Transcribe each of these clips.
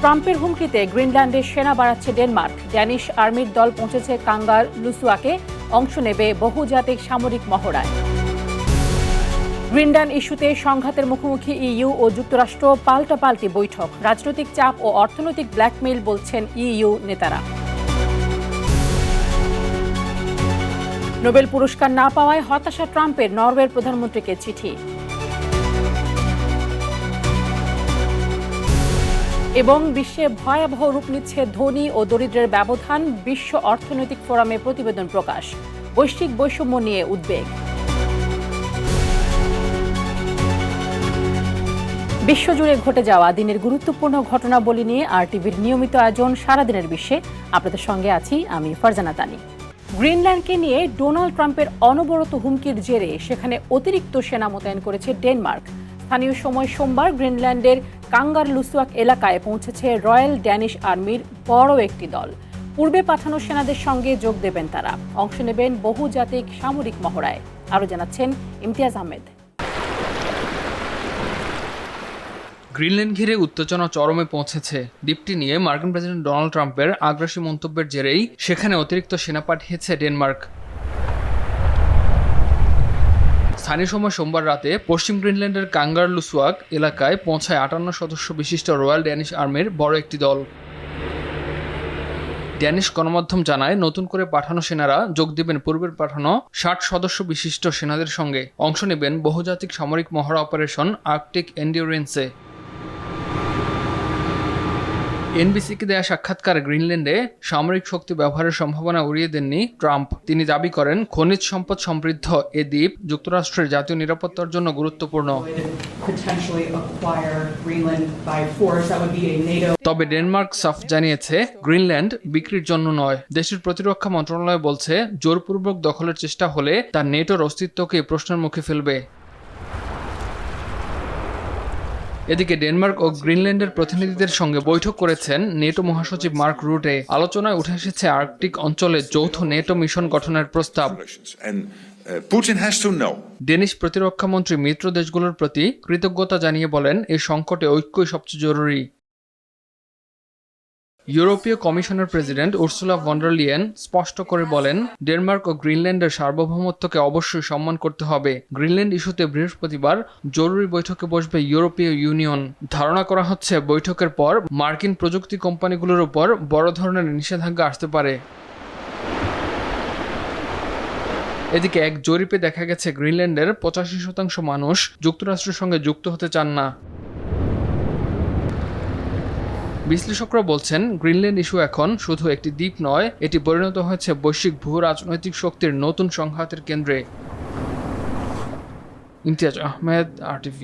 ট্রাম্পের হুমকিতে গ্রিনল্যান্ডে সেনা বাড়াচ্ছে ডেনমার্ক। ড্যানিশ আর্মির দল পৌঁছেছে কাঙ্গার লুসুয়াকে, অংশ নেবে বহুজাতিক সামরিক মহড়ায়। গ্রিনল্যান্ড ইস্যুতে সংঘাতের মুখোমুখি ইইউ ও যুক্তরাষ্ট্র, পাল্টাপাল্টি বৈঠক। রাজনৈতিক চাপ ও অর্থনৈতিক ব্ল্যাকমেইল বলছেন ইইউ নেতারা। নোবেল পুরস্কার না পাওয়ায় হতাশা ট্রাম্পের, নরওয়ের প্রধানমন্ত্রীকে চিঠি। এবং বিশ্বে ভয়াবহ রূপ নিচ্ছে ধনী ও দরিদ্রের ব্যবধান, বিশ্ব অর্থনৈতিক ফোরামে প্রতিবেদন প্রকাশ। বৈশ্বিক বৈষম্য নিয়ে উদ্বেগ। বিশ্বজুড়ে ঘটে যাওয়া দিনের গুরুত্বপূর্ণ ঘটনাবলী নিয়ে RTVর নিয়মিত আয়োজন সারাদিনের বিশ্বে। আপনাদের সঙ্গে আছি আমি ফারজানা তানি। গ্রিনল্যান্ডকে নিয়ে ডোনাল্ড ট্রাম্পের অনবরত হুমকির জেরে সেখানে অতিরিক্ত সেনা মোতায়েন করেছে ডেনমার্ক। স্থানীয় সময় সোমবার গ্রিনল্যান্ডের কাঙ্গার লুসুয়াক এলাকায় পৌঁছেছে রয়্যাল ড্যানিশ আর্মির বড় একটি দল। পূর্বে পাঠানো সেনাদের সঙ্গে যোগ দেবেন তারা, অংশ নেবেন বহুজাতিক সামরিক মহড়ায়। আরও জানাচ্ছেন ইমতিয়াজ আহমেদ। গ্রিনল্যান্ড ঘিরে উত্তেজনা চরমে পৌঁছেছে। দ্বীপটি নিয়ে মার্কিন প্রেসিডেন্ট ডোনাল্ড ট্রাম্পের আগ্রাসী মন্তব্যের জেরেই সেখানে অতিরিক্ত সেনা পাঠিয়েছে ডেনমার্ক। স্থানীয় সময় সোমবার রাতে পশ্চিম গ্রিনল্যান্ডের কাঙ্গার লুসুয়াক এলাকায় পৌঁছায় 58 সদস্য বিশিষ্ট রয়্যাল ড্যানিশ আর্মির বড় একটি দল। ড্যানিশ গণমাধ্যম জানায়, নতুন করে পাঠানো সেনারা যোগ দেবেন পূর্বের পাঠানো 60 সদস্য বিশিষ্ট সেনাদের সঙ্গে, অংশ নেবেন বহুজাতিক সামরিক মহড়া অপারেশন আর্কটিক এন্ডিউরেন্সে। এনবিসিকে দেয়া সাক্ষাৎকারে গ্রিনল্যান্ডে সামরিক শক্তি ব্যবহারের সম্ভাবনা উড়িয়ে দেননি ট্রাম্প। তিনি দাবি করেন, খনিজ সম্পদ সমৃদ্ধ এ দ্বীপ যুক্তরাষ্ট্রের জাতীয় নিরাপত্তার জন্য গুরুত্বপূর্ণ। তবে ডেনমার্ক সাফ জানিয়েছে, গ্রিনল্যান্ড বিক্রির জন্য নয়। দেশটির প্রতিরক্ষা মন্ত্রণালয় বলছে, জোরপূর্বক দখলের চেষ্টা হলে তা নেটোর অস্তিত্বকে প্রশ্নের মুখে ফেলবে। এদিকে ডেনমার্ক ও গ্রিনল্যান্ডের প্রতিনিধিদের সঙ্গে বৈঠক করেছেন নেটো মহাসচিব মার্ক রুটে। আলোচনায় উঠে এসেছে আর্কটিক অঞ্চলে যৌথ নেটো মিশন গঠনের প্রস্তাব। ডেনিশ প্রতিরক্ষা মন্ত্রী মিত্র দেশগুলোর প্রতি কৃতজ্ঞতা জানিয়ে বলেন, এই সংকটে ঐক্যই সবচেয়ে জরুরি। ইউরোপীয় কমিশনের president Ursula von der Leyen স্পষ্ট করে বলেন, ডেনমার্ক ও গ্রিনল্যান্ডের সার্বভৌমত্বকে অবশ্যই সম্মান করতে হবে। গ্রিনল্যান্ড ইস্যুতে বৃহস্পতিবার জরুরি বৈঠকে বসবে ইউরোপীয় ইউনিয়ন। ধারণা করা হচ্ছে, বৈঠকের পর মার্কিন প্রযুক্তি কোম্পানিগুলোর উপর বড় ধরনের নিষেধাজ্ঞা আসতে পারে। এদিকে এক জরিপে দেখা গেছে, গ্রিনল্যান্ডের 85% মানুষ যুক্তরাষ্ট্রের সঙ্গে যুক্ত হতে চান না। বিশ্লেষকরা বলছেন, গ্রিনল্যান্ড ইস্যু এখন শুধু একটি দ্বীপ নয়, এটি পরিণত হয়েছে বৈশ্বিক ভূ রাজনৈতিক শক্তির নতুন সংঘাতের কেন্দ্রে। ইমতিয়াজ আহমেদ, RTV।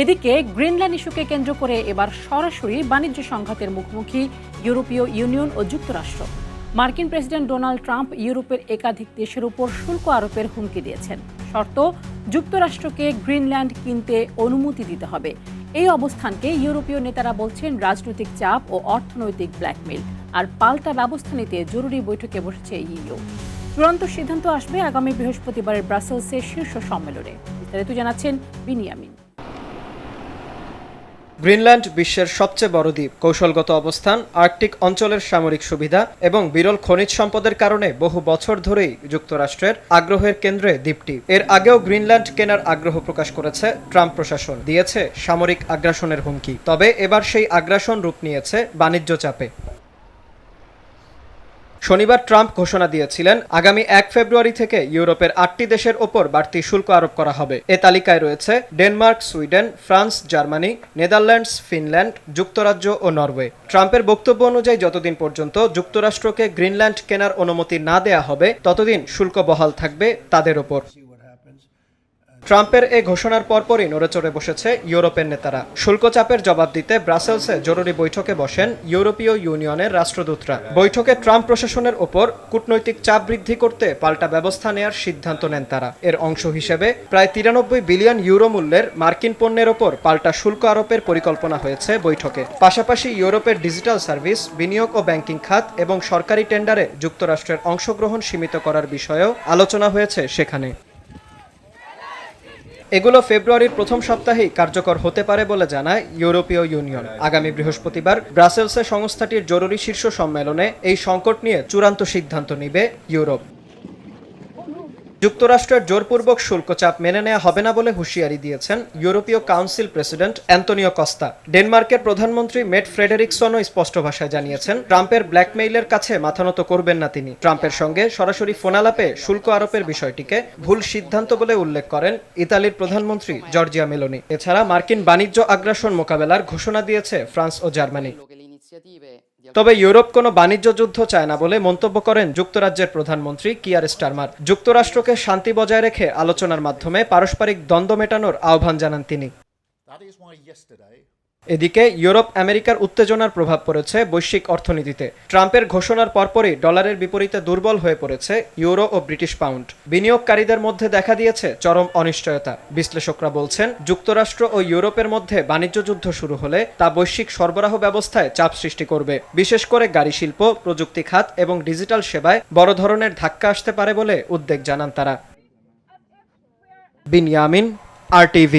এদিকে গ্রিনল্যান্ড ইস্যুকে কেন্দ্র করে এবার সরাসরি বাণিজ্য সংঘাতের মুখোমুখি ইউরোপীয় ইউনিয়ন ও যুক্তরাষ্ট্র। মার্কিন প্রেসিডেন্ট ডোনাল্ড ট্রাম্প ইউরোপের একাধিক দেশের উপর শুল্ক আরোপের হুমকি দিয়েছেন। শর্ত, যুক্তরাষ্ট্রকে গ্রিনল্যান্ড কিনতে অনুমতি দিতে হবে। এই অবস্থানকে ইউরোপীয় নেতারা বলছেন রাজনৈতিক চাপ ও অর্থনৈতিক ব্ল্যাকমেইল। আর পাল্টা ব্যবস্থা নিতে জরুরি বৈঠকে বসেছে ইইউ। চূড়ান্ত সিদ্ধান্ত আসবে আগামী বৃহস্পতিবারের ব্রাসেলসের শীর্ষ সম্মেলনে। বিস্তারিত জানাচ্ছেন বিনিয়ামিন। গ্রিনল্যান্ড বিশ্বের সবচেয়ে বড় দ্বীপ। কৌশলগত অবস্থান, আর্কটিক অঞ্চলের সামরিক সুবিধা এবং বিরল খনিজ সম্পদের কারণে বহু বছর ধরেই যুক্তরাষ্ট্রের আগ্রহের কেন্দ্রে দ্বীপটি। এর আগেও গ্রিনল্যান্ড কেনার আগ্রহ প্রকাশ করেছে ট্রাম্প প্রশাসন, দিয়েছে সামরিক আগ্রাসনের হুমকি। তবে এবার সেই আগ্রাসন রূপ নিয়েছে বাণিজ্য চাপে। শনিবার ট্রাম্প ঘোষণা দিয়েছিলেন, আগামী 1 ফেব্রুয়ারি থেকে ইউরোপের 8টি দেশের ওপর বাড়তি শুল্ক আরোপ করা হবে। এ তালিকায় রয়েছে Denmark, Sweden, France, Germany, Netherlands, Finland, যুক্তরাজ্য ও নরওয়ে। ট্রাম্পের বক্তব্য অনুযায়ী যতদিন পর্যন্ত যুক্তরাষ্ট্রকে গ্রিনল্যান্ড কেনার অনুমতি না দেয়া হবে, ততদিন শুল্ক বহাল থাকবে তাদের ওপর। ট্রাম্পের এই ঘোষণার পরপরই নড়েচড়ে বসেছে ইউরোপের নেতারা। শুল্ক চাপের জবাব দিতে ব্রাসেলসে জরুরি বৈঠকে বসেন ইউরোপীয় ইউনিয়নের রাষ্ট্রদূতরা। বৈঠকে ট্রাম্প প্রশাসনের ওপর কূটনৈতিক চাপ বৃদ্ধি করতে পাল্টা ব্যবস্থা নেয়ার সিদ্ধান্ত নেন তারা। এর অংশ হিসেবে প্রায় 93 বিলিয়ন ইউরো মূল্যের মার্কিন পণ্যের ওপর পাল্টা শুল্ক আরোপের পরিকল্পনা হয়েছে বৈঠকে। পাশাপাশি ইউরোপের ডিজিটাল সার্ভিস, বিনিয়োগ ও ব্যাংকিং খাত এবং সরকারি টেন্ডারে যুক্তরাষ্ট্রের অংশগ্রহণ সীমিত করার বিষয়েও আলোচনা হয়েছে সেখানে। এগুলো ফেব্রুয়ারির প্রথম সপ্তাহেই কার্যকর হতে পারে বলে জানায় ইউরোপীয় ইউনিয়ন। আগামী বৃহস্পতিবার ব্রাসেলসে সংস্থাটির জরুরি শীর্ষ সম্মেলনে এই সংকট নিয়ে চূড়ান্ত সিদ্ধান্ত নেবে ইউরোপ। যুক্তরাষ্ট্রের জোরপূর্বক শুল্ক চাপ মেনে নেওয়া হবে না বলে হুঁশিয়ারি দিয়েছেন ইউরোপীয় কাউন্সিল প্রেসিডেন্ট অ্যান্তোনিও কস্তা। ডেনমার্কের প্রধানমন্ত্রী মেট ফ্রেডেরিকসনও স্পষ্ট ভাষায় জানিয়েছেন ট্রাম্পের ব্ল্যাকমেইলের কাছে মাথানত করবেন না তিনি। ট্রাম্পের সঙ্গে সরাসরি ফোনালাপে শুল্ক আরোপের বিষয়টিকে ভুল সিদ্ধান্ত বলে উল্লেখ করেন ইতালির প্রধানমন্ত্রী জর্জিয়া মেলোনি। এছাড়া মার্কিন বাণিজ্য আগ্রাসন মোকাবেলার ঘোষণা দিয়েছে ফ্রান্স ও জার্মানি। তবে ইউরোপ কোনো বাণিজ্য যুদ্ধ চায় না বলে মন্তব্য করেন যুক্তরাজ্যের প্রধানমন্ত্রী কিয়ার স্টারমার। যুক্তরাষ্ট্রকে শান্তি বজায় রেখে আলোচনার মাধ্যমে পারস্পরিক দ্বন্দ্ব মেটানোর আহ্বান জানান তিনি। এদিকে ইউরোপ আমেরিকার উত্তেজনার প্রভাব পড়েছে বৈশ্বিক অর্থনীতিতে। ট্রাম্পের ঘোষণার পরপরই ডলারের বিপরীতে দুর্বল হয়ে পড়েছে ইউরো ও ব্রিটিশ পাউন্ড। বিনিয়োগকারীদের মধ্যে দেখা দিয়েছে চরম অনিশ্চয়তা। বিশ্লেষকরা বলছেন যুক্তরাষ্ট্র ও ইউরোপের মধ্যে বাণিজ্য যুদ্ধ শুরু হলে তা বৈশ্বিক সরবরাহ ব্যবস্থায় চাপ সৃষ্টি করবে। বিশেষ করে গাড়ি শিল্প, প্রযুক্তি খাত এবং ডিজিটাল সেবায় বড় ধরনের ধাক্কা আসতে পারে বলে উদ্বেগ জানান তারা। বিনিয়ামিন, RTV।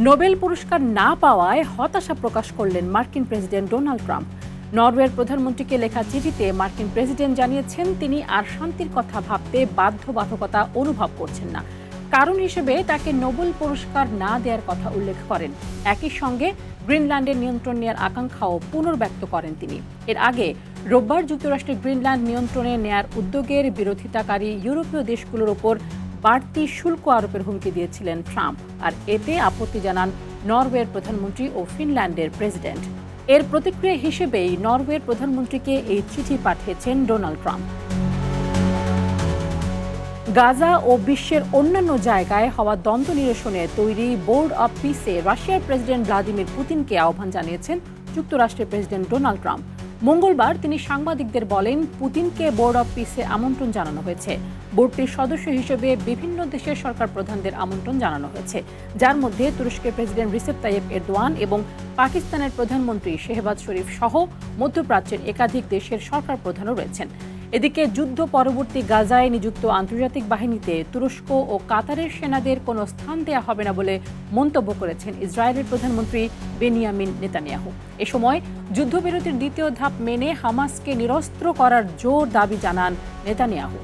নোবেল পুরস্কার না পাওয়ায় হতাশা প্রকাশ করলেন মার্কিন প্রেসিডেন্ট ডোনাল্ড ট্রাম্প। নরওয়ের প্রধানমন্ত্রীকে লেখা চিঠিতে মার্কিন প্রেসিডেন্ট জানিয়েছেন তিনি আর শান্তির কথা ভাবতে বাধ্যবাধকতা অনুভব করছেন না। কারণ হিসেবে তাকে নোবেল পুরস্কার না দেওয়ার কথা উল্লেখ করেন। একই সঙ্গে গ্রিনল্যান্ডের নিয়ন্ত্রণ নেওয়ার আকাঙ্ক্ষাও পুনর্ব্যক্ত করেন তিনি। এর আগে রোববার যুক্তরাষ্ট্রের গ্রিনল্যান্ড নিয়ন্ত্রণে নেয়ার উদ্যোগের বিরোধিতাকারী ইউরোপীয় দেশগুলোর ওপর বাড়তি শুল্ক আরোপের হুমকি দিয়েছিলেন ট্রাম্প, আর এতে আপত্তি জানান নরওয়ের প্রধানমন্ত্রী ও ফিনল্যান্ডের প্রেসিডেন্ট। এর প্রতিক্রিয়া হিসেবেই নরওয়ের প্রধানমন্ত্রীকে এই চিঠি পাঠিয়েছেন ডোনাল্ড ট্রাম্প। গাজা ও বিশ্বের অন্যান্য জায়গায় হওয়া দ্বন্দ্ব নিরসনে তৈরি বোর্ড অব পিসে রাশিয়ার প্রেসিডেন্ট ভ্লাদিমির পুতিনকে আহ্বান জানিয়েছেন যুক্তরাষ্ট্রের প্রেসিডেন্ট ডোনাল্ড ট্রাম্প। মঙ্গলবার তিনি সাংবাদিকদের বলেন পুতিনকে বোর্ড অব পিসে আমন্ত্রণ জানানো হয়েছে। বোর্ডটির সদস্য হিসেবে বিভিন্ন দেশের সরকার প্রধানদের আমন্ত্রণ জানানো হয়েছে, যার মধ্যে তুরস্কের প্রেসিডেন্ট রিসেপ তাইয়েপ এরদোয়ান এবং পাকিস্তানের প্রধানমন্ত্রী শেহবাজ শরীফ সহ মধ্যপ্রাচ্যের একাধিক দেশের সরকার প্রধানও রয়েছেন। এদিকে যুদ্ধ পরবর্তী গাজায় নিযুক্ত আন্তর্জাতিক বাহিনীতে তুরস্ক ও কাতারের সেনাদের কোনো স্থান দেওয়া হবে না বলে মন্তব্য করেছেন ইসরায়েলের প্রধানমন্ত্রী বেনিয়ামিন নেতানিয়াহু। এ সময় যুদ্ধবিরতির দ্বিতীয় ধাপ মেনে হামাসকে নিরস্ত্র করার জোর দাবি জানান নেতানিয়াহু।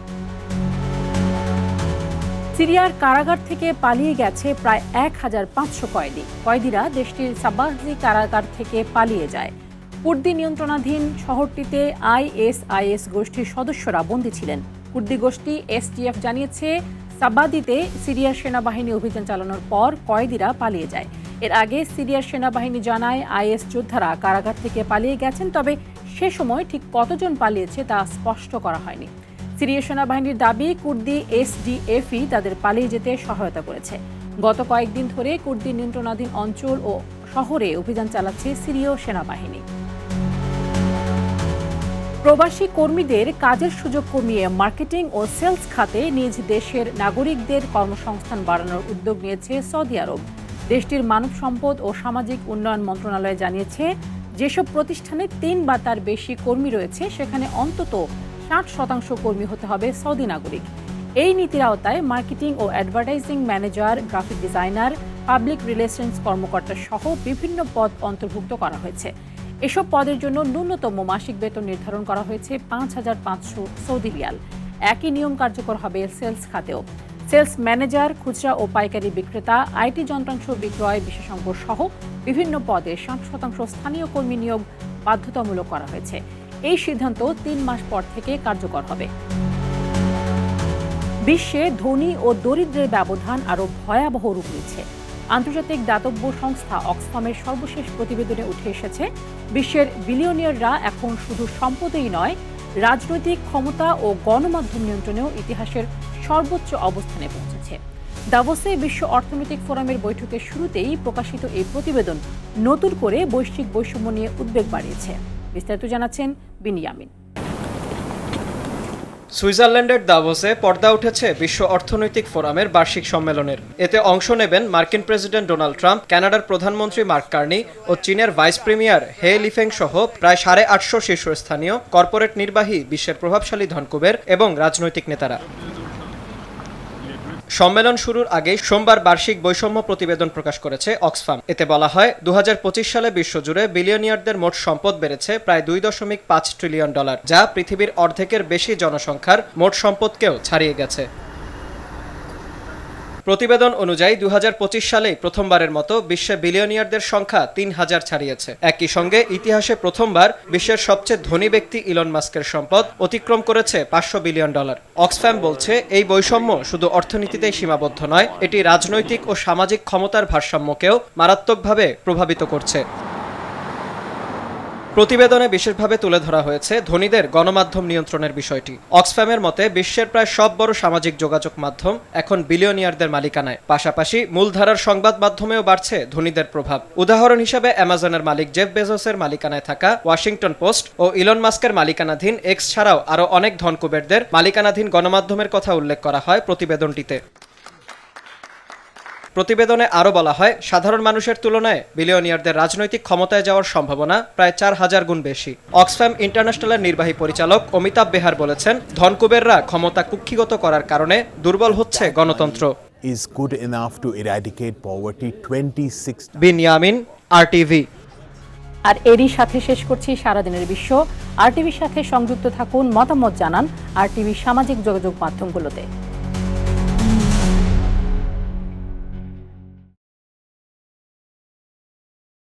সিরিয়ার কারাগার থেকে পালিয়ে গেছে প্রায় ১,৫০০ কয়েদি। কয়েদিরা দেশটির সাবাহজি কারাগার থেকে পালিয়ে যায়। কুর্দি নিয়ন্ত্রণাধীন শহরটিতে ISIS গোষ্ঠীর সদস্যরা বন্দী ছিলেন। কুর্দি গোষ্ঠী SDF জানিয়েছে সাবাদিতে সিরিয়ার সেনাবাহিনী অভিযান চালানোর পর কয়েদিরা পালিয়ে যায়। এর আগে সিরিয়ার সেনাবাহিনী জানায় IS যোদ্ধারা কারাগার থেকে পালিয়ে গেছেন, তবে সে সময় ঠিক কতজন পালিয়েছে তা স্পষ্ট করা হয়নি। সিরিয়া সেনাবাহিনীর দাবি কুর্দি SDFই তাদের পালিয়ে যেতে সহায়তা করেছে। গত কয়েকদিন ধরে কুর্দি নিয়ন্ত্রণাধীন অঞ্চল ও শহরে অভিযান চালাচ্ছে সিরীয় সেনাবাহিনী। প্রবাসী কর্মীদের কাজের সুযোগ কমিয়ে মার্কেটিং ও সেলস খাতে নিজ দেশের নাগরিকদের কর্মসংস্থান বাড়ানোর উদ্যোগ নিয়েছে সৌদি আরব। দেশটির মানব সম্পদ ও সামাজিক উন্নয়ন মন্ত্রণালয় জানিয়েছে যেসব প্রতিষ্ঠানে ৩ বা তার বেশি কর্মী রয়েছে সেখানে অন্তত ৬০% কর্মী হতে হবে সৌদি নাগরিক। এই নীতির আওতায় মার্কেটিং ও advertising manager, graphic designer, public relations কর্মকর্তা সহ বিভিন্ন পদ অন্তর্ভুক্ত করা হয়েছে। এসব পদের জন্য ন্যূনতম মাসিক বেতন নির্ধারণ করা হয়েছে ৫,৫০০ সৌদি রিয়াল। একই নিয়ম কার্যকর হবে সেলস খাতেও। সেলস ম্যানেজার, খুচরা ও পাইকারি বিক্রেতা, IT যন্ত্রাংশ বিক্রয় বিশেষজ্ঞ সহ বিভিন্ন পদে ৬০% স্থানীয় কর্মী নিয়োগ বাধ্যতামূলক করা হয়েছে। এই সিদ্ধান্ত ৩ মাস পর থেকে কার্যকর হবে। বিশ্বে ধনী ও দরিদ্রের ব্যবধান আরও ভয়াবহ রূপ নিচ্ছে। আন্তর্জাতিক দাতব্য সংস্থা অক্সফামের সর্বশেষ প্রতিবেদনে উঠে এসেছে বিশ্বের বিলিয়নিয়াররা এখন শুধু সম্পদেই নয়, রাজনৈতিক ক্ষমতা ও গণমাধ্যম নিয়ন্ত্রণেও ইতিহাসের সর্বোচ্চ অবস্থানে পৌঁছেছে। দাভোসে বিশ্ব অর্থনৈতিক ফোরামের বৈঠকের শুরুতেই প্রকাশিত এই প্রতিবেদন নতুন করে বৈশ্বিক বৈষম্য নিয়ে উদ্বেগ বাড়িয়েছে। বিস্তারিত জানাচ্ছেন বিনিয়ামিন। সুইজারল্যান্ডের দাভোসে পর্দা উঠেছে বিশ্ব অর্থনৈতিক ফোরামের বার্ষিক সম্মেলনের। এতে অংশ নেবেন মার্কিন প্রেসিডেন্ট ডোনাল্ড ট্রাম্প, কানাডার প্রধানমন্ত্রী মার্ক কার্নি ও চীনের ভাইস প্রিমিয়ার হে লিফেং সহ প্রায় 850 শীর্ষস্থানীয় কর্পোরেট নির্বাহী, বিশ্বের প্রভাবশালী ধনকুবের এবং রাজনৈতিক নেতারা। সম্মেলন শুরুর আগে সোমবার বার্ষিক বৈষম্য প্রতিবেদন প্রকাশ করেছে অক্সফাম। এতে বলা হয় 2025 সালে বিশ্বজুড়ে বিলিয়নিয়ারদের মোট সম্পদ বেড়েছে প্রায় $2.5 ট্রিলিয়ন, যা পৃথিবীর অর্ধেকের বেশি জনসংখ্যার মোট সম্পদকেও ছাড়িয়ে গেছে। প্রতিবেদন অনুযায়ী 2025 সালেই প্রথমবারের মতো বিশ্বে বিলিয়নিয়ারদের সংখ্যা 3000 ছাড়িয়েছে। একই সঙ্গে ইতিহাসে প্রথমবার বিশ্বের সবচেয়ে ধনী ব্যক্তি ইলন মাস্কের সম্পদ অতিক্রম করেছে $500 বিলিয়ন। অক্সফ্যাম বলছে এই বৈষম্য শুধু অর্থনীতিতেই সীমাবদ্ধ নয়, এটি রাজনৈতিক ও সামাজিক ক্ষমতার ভারসাম্যকেও মারাত্মকভাবে প্রভাবিত করছে। প্রতিবেদনে বিশেষভাবে তুলে ধরা হয়েছে ধনীদের গণমাধ্যম নিয়ন্ত্রণের বিষয়টি। অক্সফ্যামের মতে বিশ্বের প্রায় সব বড় সামাজিক যোগাযোগ মাধ্যম এখন বিলিয়নিয়ারদের মালিকানায়। পাশাপাশি মূলধারার সংবাদ মাধ্যমেও বাড়ছে ধনীদের প্রভাব। উদাহরণ হিসেবে অ্যামাজনের মালিক জেফ বেজোসের মালিকানায় থাকা ওয়াশিংটন পোস্ট ও ইলন মাস্কের মালিকানাধীন এক্স ছাড়াও আরও অনেক ধনকুবেরদের মালিকানাধীন গণমাধ্যমের কথা উল্লেখ করা হয় প্রতিবেদনটিতে। প্রতিবেদনে আরও বলা হয়, সাধারণ মানুষের তুলনায় বিলিয়নিয়ারদের রাজনৈতিক ক্ষমতায় যাওয়ার সম্ভাবনা প্রায় 4000 গুণ বেশি। অক্সফ্যাম ইন্টারন্যাশনালের নির্বাহী পরিচালক অমিতাভ বেহার বলেছেন, ধনকুবেররা ক্ষমতা কুক্ষিগত করার কারণে দুর্বল হচ্ছে গণতন্ত্র। is good enough to eradicate poverty 26 Binyamin, RTV। আর এরই সাথে শেষ করছি সারাদিনের বিশ্ব। RTVর সাথে সংযুক্ত থাকুন, মতামত জানান RTV সামাজিক যোগাযোগ মাধ্যমগুলোতে।